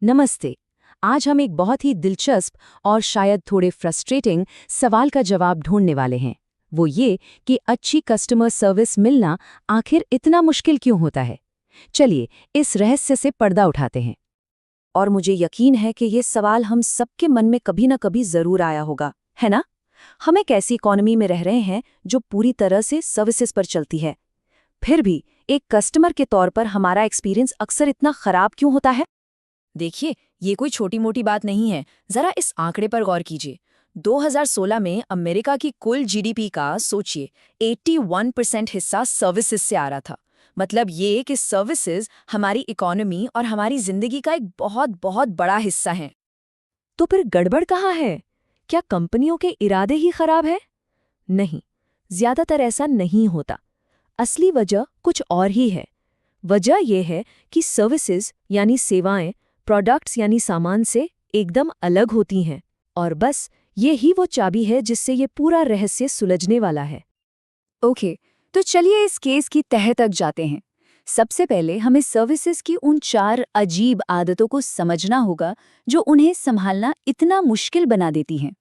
नमस्ते। आज हम एक बहुत ही दिलचस्प और शायद थोड़े फ्रस्ट्रेटिंग सवाल का जवाब ढूंढने वाले हैं। वो ये कि अच्छी कस्टमर सर्विस मिलना आखिर इतना मुश्किल क्यों होता है। चलिए इस रहस्य से पर्दा उठाते हैं। और मुझे यकीन है कि ये सवाल हम सबके मन में कभी न कभी जरूर आया होगा, है ना? हम एक ऐसी इकोनॉमी में रह रहे हैं जो पूरी तरह से सर्विसेज पर चलती है। फिर भी एक कस्टमर के तौर पर हमारा एक्सपीरियंस अक्सर इतना खराब क्यों होता है? देखिए, ये कोई छोटी मोटी बात नहीं है। जरा इस आंकड़े पर गौर कीजिए। 2016 में अमेरिका की कुल जीडीपी का सोचिए 81% हिस्सा सर्विसेज से आ रहा था। मतलब ये कि सर्विसेज हमारी इकोनॉमी और हमारी जिंदगी का एक बहुत बहुत बड़ा हिस्सा हैं। तो फिर गड़बड़ कहाँ है? क्या कंपनियों के इरादे ही खराब है? नहीं, ज्यादातर ऐसा नहीं होता। असली वजह कुछ और ही है। वजह यह है कि सर्विसेज यानी सेवाएं प्रोडक्ट्स यानी सामान से एकदम अलग होती हैं। और बस ये ही वो चाबी है जिससे ये पूरा रहस्य सुलझने वाला है। ओके, तो चलिए इस केस की तह तक जाते हैं। सबसे पहले हमें सर्विसेज की उन 4 अजीब आदतों को समझना होगा जो उन्हें संभालना इतना मुश्किल बना देती हैं।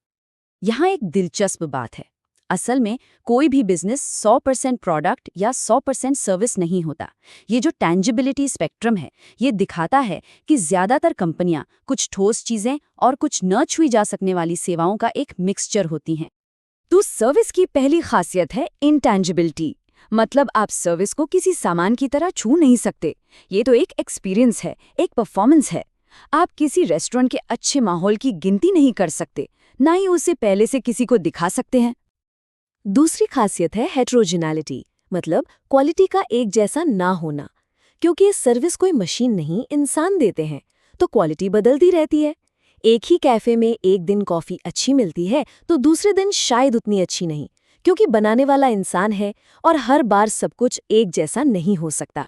यहाँ एक दिलचस्प बात है। असल में कोई भी बिजनेस 100% प्रोडक्ट या 100% सर्विस नहीं होता। ये जो टैंजिबिलिटी स्पेक्ट्रम है, ये दिखाता है कि ज्यादातर कंपनियां कुछ ठोस चीजें और कुछ न छुई जा सकने वाली सेवाओं का एक मिक्सचर होती हैं। तो सर्विस की पहली खासियत है इंटैंजिबिलिटी। मतलब आप सर्विस को किसी सामान की तरह छू नहीं सकते। ये तो एक एक्सपीरियंस है, एक परफॉर्मेंस है। आप किसी रेस्टोरेंट के अच्छे माहौल की गिनती नहीं कर सकते, ना ही उसे पहले से किसी को दिखा सकते हैं। दूसरी खासियत है हेट्रोजिनैलिटी, मतलब क्वालिटी का एक जैसा ना होना। क्योंकि ये सर्विस कोई मशीन नहीं, इंसान देते हैं, तो क्वालिटी बदलती रहती है। एक ही कैफे में एक दिन कॉफ़ी अच्छी मिलती है तो दूसरे दिन शायद उतनी अच्छी नहीं, क्योंकि बनाने वाला इंसान है और हर बार सब कुछ एक जैसा नहीं हो सकता।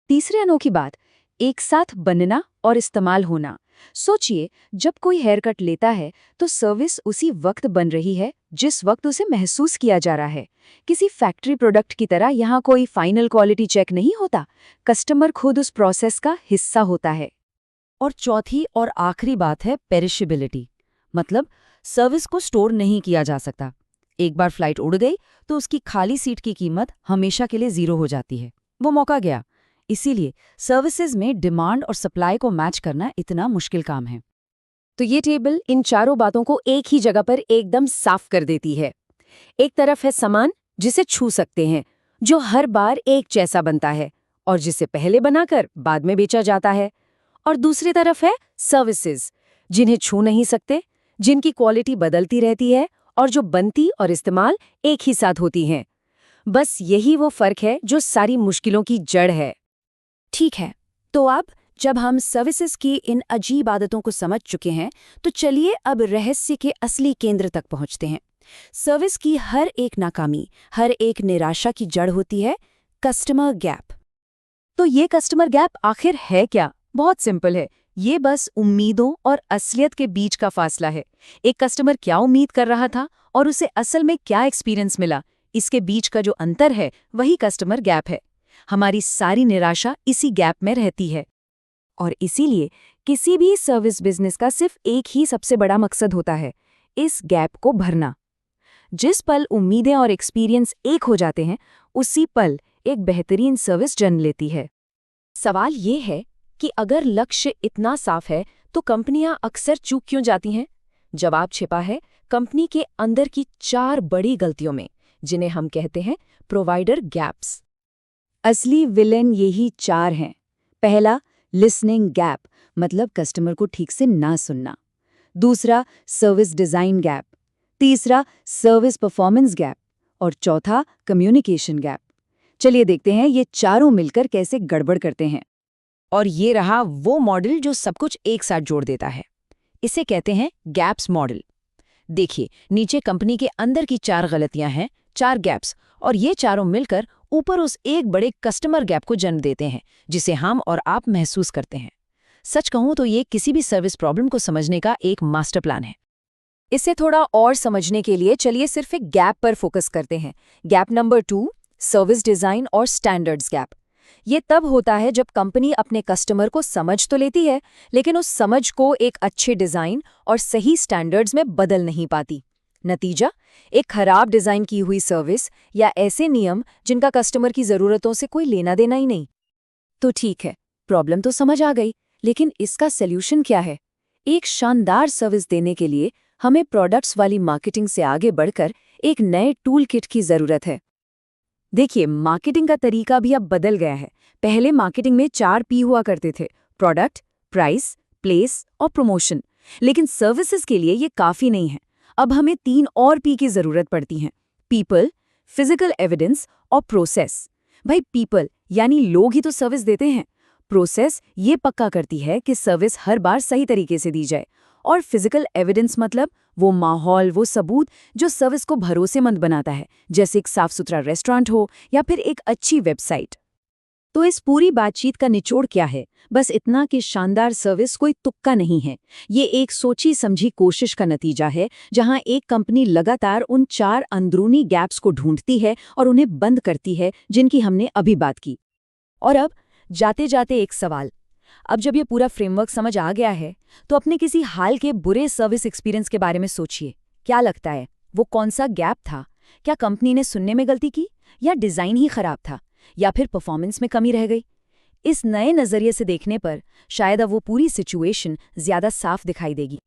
तीसरी अनोखी बात, एक साथ बनना और इस्तेमाल होना। सोचिए, जब कोई हेयर कट लेता है तो सर्विस उसी वक्त बन रही है जिस वक्त उसे महसूस किया जा रहा है। किसी फैक्ट्री प्रोडक्ट की तरह यहाँ कोई फाइनल क्वालिटी चेक नहीं होता। कस्टमर खुद उस प्रोसेस का हिस्सा होता है। और चौथी और आखिरी बात है पेरिशेबिलिटी, मतलब सर्विस को स्टोर नहीं किया जा सकता। एक बार फ्लाइट उड़ गई तो उसकी खाली सीट की कीमत हमेशा के लिए 0 हो जाती है। वो मौका गया। इसीलिए सर्विसेज में डिमांड और सप्लाई को मैच करना इतना मुश्किल काम है। तो ये टेबल इन चारों बातों को एक ही जगह पर एकदम साफ कर देती है। एक तरफ है सामान जिसे छू सकते हैं, जो हर बार एक जैसा बनता है और जिसे पहले बनाकर बाद में बेचा जाता है। और दूसरी तरफ है सर्विसेज, जिन्हें छू नहीं सकते, जिनकी क्वालिटी बदलती रहती है और जो बनती और इस्तेमाल एक ही साथ होती हैं। बस यही वो फर्क है जो सारी मुश्किलों की जड़ है। ठीक है, तो अब जब हम सर्विसेज की इन अजीब आदतों को समझ चुके हैं, तो चलिए अब रहस्य के असली केंद्र तक पहुंचते हैं। सर्विस की हर एक नाकामी, हर एक निराशा की जड़ होती है कस्टमर गैप। तो ये कस्टमर गैप आखिर है क्या? बहुत सिंपल है। ये बस उम्मीदों और असलियत के बीच का फासला है। एक कस्टमर क्या उम्मीद कर रहा था और उसे असल में क्या एक्सपीरियंस मिला, इसके बीच का जो अंतर है वही कस्टमर गैप है। हमारी सारी निराशा इसी गैप में रहती है। और इसीलिए किसी भी सर्विस बिजनेस का सिर्फ एक ही सबसे बड़ा मकसद होता है, इस गैप को भरना। जिस पल उम्मीदें और एक्सपीरियंस एक हो जाते हैं, उसी पल एक बेहतरीन सर्विस जन्म लेती है। सवाल ये है कि अगर लक्ष्य इतना साफ है तो कंपनियां अक्सर चूक क्यों जाती हैं? जवाब छिपा है कंपनी के अंदर की 4 बड़ी गलतियों में, जिन्हें हम कहते हैं प्रोवाइडर गैप्स। असली विलेन यही 4 हैं। पहला, लिसनिंग गैप, मतलब कस्टमर को ठीक से ना सुनना। दूसरा, सर्विस डिजाइन गैप। तीसरा, सर्विस परफॉर्मेंस गैप। और चौथा, कम्युनिकेशन गैप। चलिए देखते हैं ये चारों मिलकर कैसे गड़बड़ करते हैं। और ये रहा वो मॉडल जो सब कुछ एक साथ जोड़ देता है। इसे कहते हैं गैप्स मॉडल। देखिए, नीचे कंपनी के अंदर की 4 गलतियां हैं, 4 गैप्स, और ये चारों मिलकर ऊपर उस एक बड़े कस्टमर गैप को जन्म देते हैं, जिसे हम और आप महसूस करते हैं। सच कहूं तो ये किसी भी सर्विस प्रॉब्लम को समझने का एक मास्टर प्लान है। इसे थोड़ा और समझने के लिए चलिए सिर्फ एक गैप पर फोकस करते हैं। गैप नंबर 2, सर्विस डिजाइन और स्टैंडर्ड्स गैप। ये तब होता है जब कंपनी अपने कस्टमर को समझ तो लेती है, लेकिन उस समझ को एक अच्छे डिज़ाइन और सही स्टैंडर्ड्स में बदल नहीं पाती। नतीजा, एक खराब डिज़ाइन की हुई सर्विस या ऐसे नियम जिनका कस्टमर की ज़रूरतों से कोई लेना देना ही नहीं। तो ठीक है, प्रॉब्लम तो समझ आ गई, लेकिन इसका सल्यूशन क्या है? एक शानदार सर्विस देने के लिए हमें प्रोडक्ट्स वाली मार्केटिंग से आगे बढ़कर एक नए टूल किट की ज़रूरत है। देखिए, मार्केटिंग का तरीका भी अब बदल गया है। पहले मार्केटिंग में 4 पी हुआ करते थे: प्रोडक्ट, प्राइस, प्लेस और प्रमोशन। लेकिन सर्विसेज के लिए ये काफ़ी नहीं है। अब हमें 3 और पी की ज़रूरत पड़ती हैं: पीपल, फिजिकल एविडेंस और प्रोसेस। भाई, पीपल यानी लोग ही तो सर्विस देते हैं। प्रोसेस ये पक्का करती है कि सर्विस हर बार सही तरीके से दी जाए। और फिजिकल एविडेंस मतलब वो माहौल, वो सबूत जो सर्विस को भरोसेमंद बनाता है, जैसे एक साफ सुथरा रेस्टोरेंट हो या फिर एक अच्छी वेबसाइट। तो इस पूरी बातचीत का निचोड़ क्या है? बस इतना कि शानदार सर्विस कोई तुक्का नहीं है। ये एक सोची समझी कोशिश का नतीजा है, जहां एक कंपनी लगातार उन 4 अंदरूनी गैप्स को ढूंढती है और उन्हें बंद करती है, जिनकी हमने अभी बात की। और अब जाते जाते एक सवाल। अब जब ये पूरा फ्रेमवर्क समझ आ गया है, तो अपने किसी हाल के बुरे सर्विस एक्सपीरियंस के बारे में सोचिए। क्या लगता है, वो कौन सा गैप था? क्या कंपनी ने सुनने में गलती की, या डिज़ाइन ही खराब था, या फिर परफॉर्मेंस में कमी रह गई? इस नए नज़रिए से देखने पर शायद अब वो पूरी सिचुएशन ज़्यादा साफ दिखाई देगी।